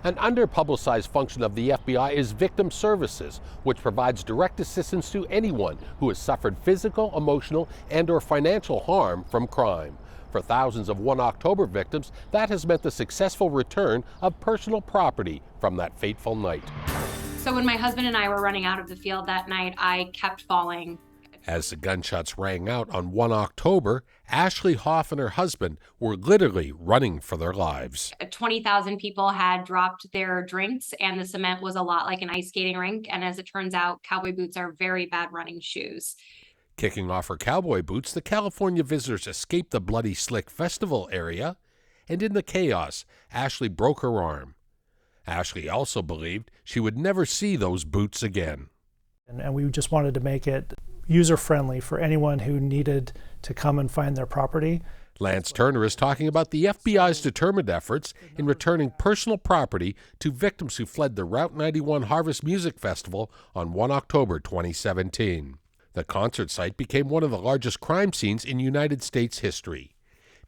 An underpublicized function of the FBI is victim services, which provides direct assistance to anyone who has suffered physical, emotional, and/or financial harm from crime. For thousands of 1 October victims, that has meant the successful return of personal property from that fateful night. So when my husband and I were running out of the field that night, I kept falling. As the gunshots rang out on 1 October, Ashley Hoff and her husband were literally running for their lives. 20,000 people had dropped their drinks, and the cement was a lot like an ice skating rink. And as it turns out, cowboy boots are very bad running shoes. Kicking off her cowboy boots, the California visitors escaped the Bloody Slick Festival area, and in the chaos, Ashley broke her arm. Ashley also believed she would never see those boots again. And we just wanted to make it user-friendly for anyone who needed to come and find their property. Lance Turner is talking about the FBI's determined efforts in returning personal property to victims who fled the Route 91 Harvest Music Festival on 1 October 2017. The concert site became one of the largest crime scenes in United States history.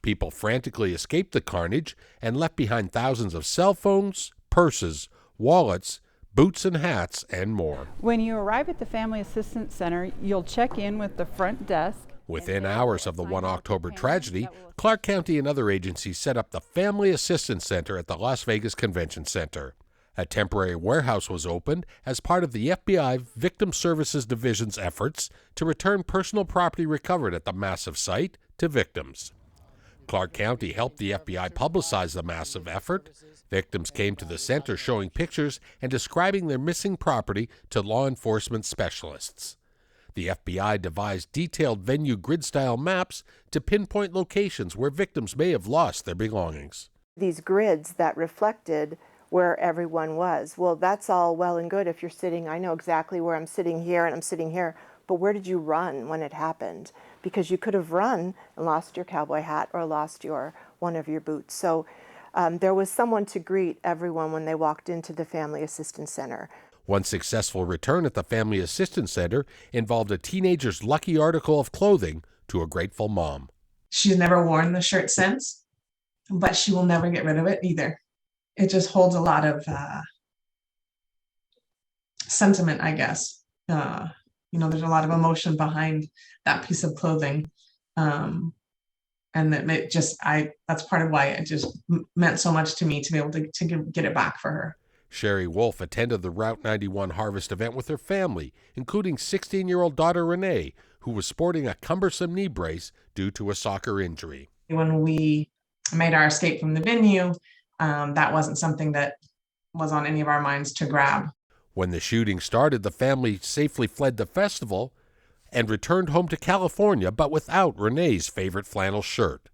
People frantically escaped the carnage and left behind thousands of cell phones, purses, wallets, boots and hats, and more. When you arrive at the Family Assistance Center, you'll check in with the front desk. Within hours of the 1 October tragedy, Clark County and other agencies set up the Family Assistance Center at the Las Vegas Convention Center. A temporary warehouse was opened as part of the FBI Victim Services Division's efforts to return personal property recovered at the massive site to victims. Clark County helped the FBI publicize the massive effort. Victims came to the center showing pictures and describing their missing property to law enforcement specialists. The FBI devised detailed venue grid-style maps to pinpoint locations where victims may have lost their belongings. These grids that reflected where everyone was. Well, that's all well and good if you're sitting, I know exactly where I'm sitting here and I'm sitting here, but where did you run when it happened? Because you could have run and lost your cowboy hat or lost one of your boots. So there was someone to greet everyone when they walked into the Family Assistance Center. One successful return at the Family Assistance Center involved a teenager's lucky article of clothing to a grateful mom. She's never worn the shirt since, but she will never get rid of it either. It just holds a lot of sentiment, I guess. There's a lot of emotion behind that piece of clothing. And that's part of why it just meant so much to me to be able to get it back for her. Sherry Wolf attended the Route 91 Harvest event with her family, including 16-year-old daughter Renee, who was sporting a cumbersome knee brace due to a soccer injury. When we made our escape from the venue, that wasn't something that was on any of our minds to grab. When the shooting started, the family safely fled the festival and returned home to California, but without Renee's favorite flannel shirt.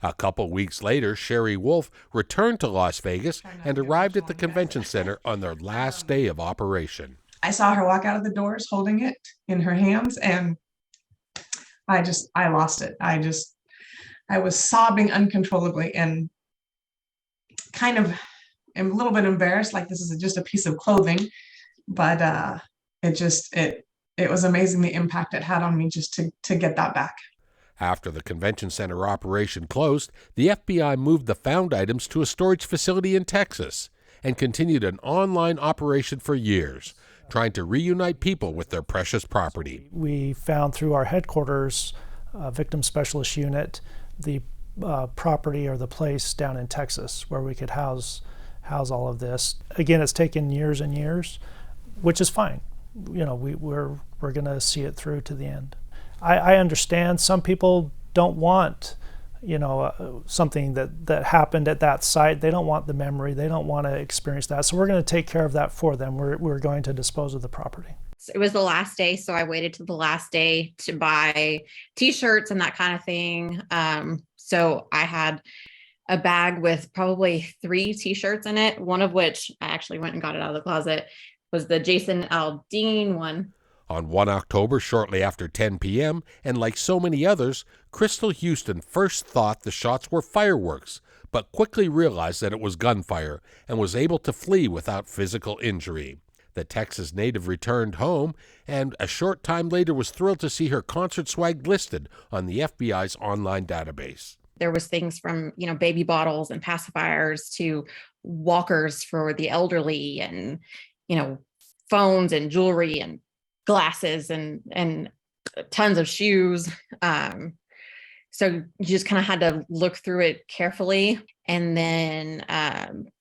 A couple weeks later, Sherry Wolf returned to Las Vegas and arrived at the convention center on their last day of operation. I saw her walk out of the doors holding it in her hands, and I lost it. I was sobbing uncontrollably and kind of am a little bit embarrassed, like this is just a piece of clothing, but it was amazing the impact it had on me just to get that back. After the convention center operation closed, the FBI moved the found items to a storage facility in Texas and continued an online operation for years, trying to reunite people with their precious property. We found through our headquarters victim specialist unit the property or the place down in Texas where we could house all of this. Again, it's taken years and years, which is fine. We're going to see it through to the end. I understand some people don't want, something that happened at that site. They don't want the memory. They don't want to experience that. So we're going to take care of that for them. We're going to dispose of the property. It was the last day, so I waited till the last day to buy T-shirts and that kind of thing. So I had a bag with probably 3 T-shirts in it, one of which I actually went and got it out of the closet, was the Jason Aldean one. On 1 October, shortly after 10 p.m., and like so many others, Crystal Houston first thought the shots were fireworks, but quickly realized that it was gunfire and was able to flee without physical injury. The Texas native returned home and a short time later was thrilled to see her concert swag listed on the FBI's online database. There was things from, baby bottles and pacifiers to walkers for the elderly, and, phones and jewelry and glasses and tons of shoes. So you just kind of had to look through it carefully. And then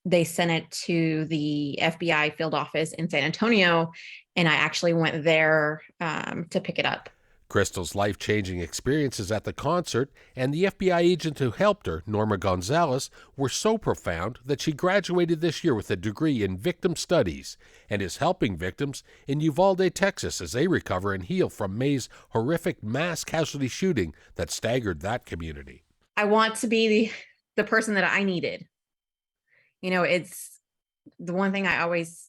they sent it to the FBI field office in San Antonio, and I actually went there to pick it up. Crystal's life-changing experiences at the concert and the FBI agent who helped her, Norma Gonzalez, were so profound that she graduated this year with a degree in victim studies and is helping victims in Uvalde, Texas, as they recover and heal from May's horrific mass casualty shooting that staggered that community. I want to be the person that I needed. It's the one thing I always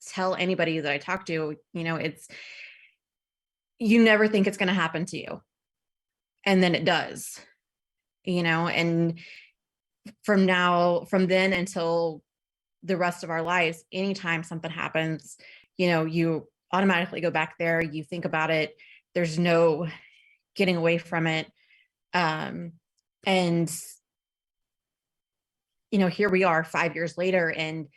tell anybody that I talk to, it's, you never think it's going to happen to you. And then it does, and from then until the rest of our lives, anytime something happens, you automatically go back there, you think about it. There's no getting away from it. And, here we are 5 years later, and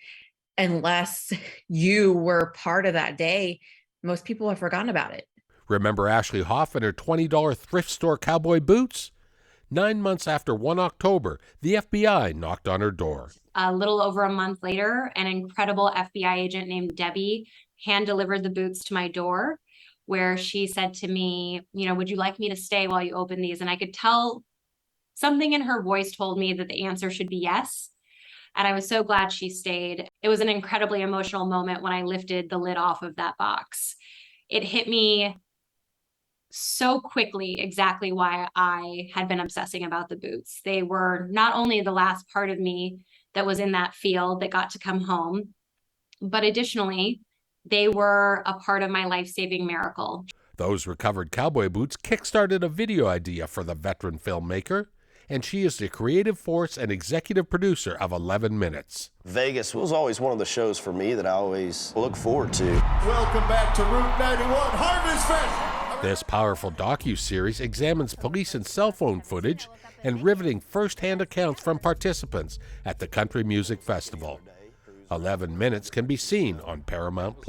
unless you were part of that day, most people have forgotten about it. Remember Ashley Hoff and her $20 thrift store cowboy boots? 9 months after 1 October, the FBI knocked on her door. A little over a month later, an incredible FBI agent named Debbie hand-delivered the boots to my door, where she said to me, would you like me to stay while you open these? And I could tell something in her voice told me that the answer should be yes. And I was so glad she stayed. It was an incredibly emotional moment when I lifted the lid off of that box. It hit me so quickly exactly why I had been obsessing about the boots. They were not only the last part of me that was in that field that got to come home, but additionally, they were a part of my life-saving miracle. Those recovered cowboy boots kickstarted a video idea for the veteran filmmaker, and she is the creative force and executive producer of 11 Minutes. Vegas was always one of the shows for me that I always look forward to. Welcome back to Route 91 Harvest Fest. This powerful docu-series examines police and cell phone footage and riveting first-hand accounts from participants at the Country Music Festival. 11 Minutes can be seen on Paramount+.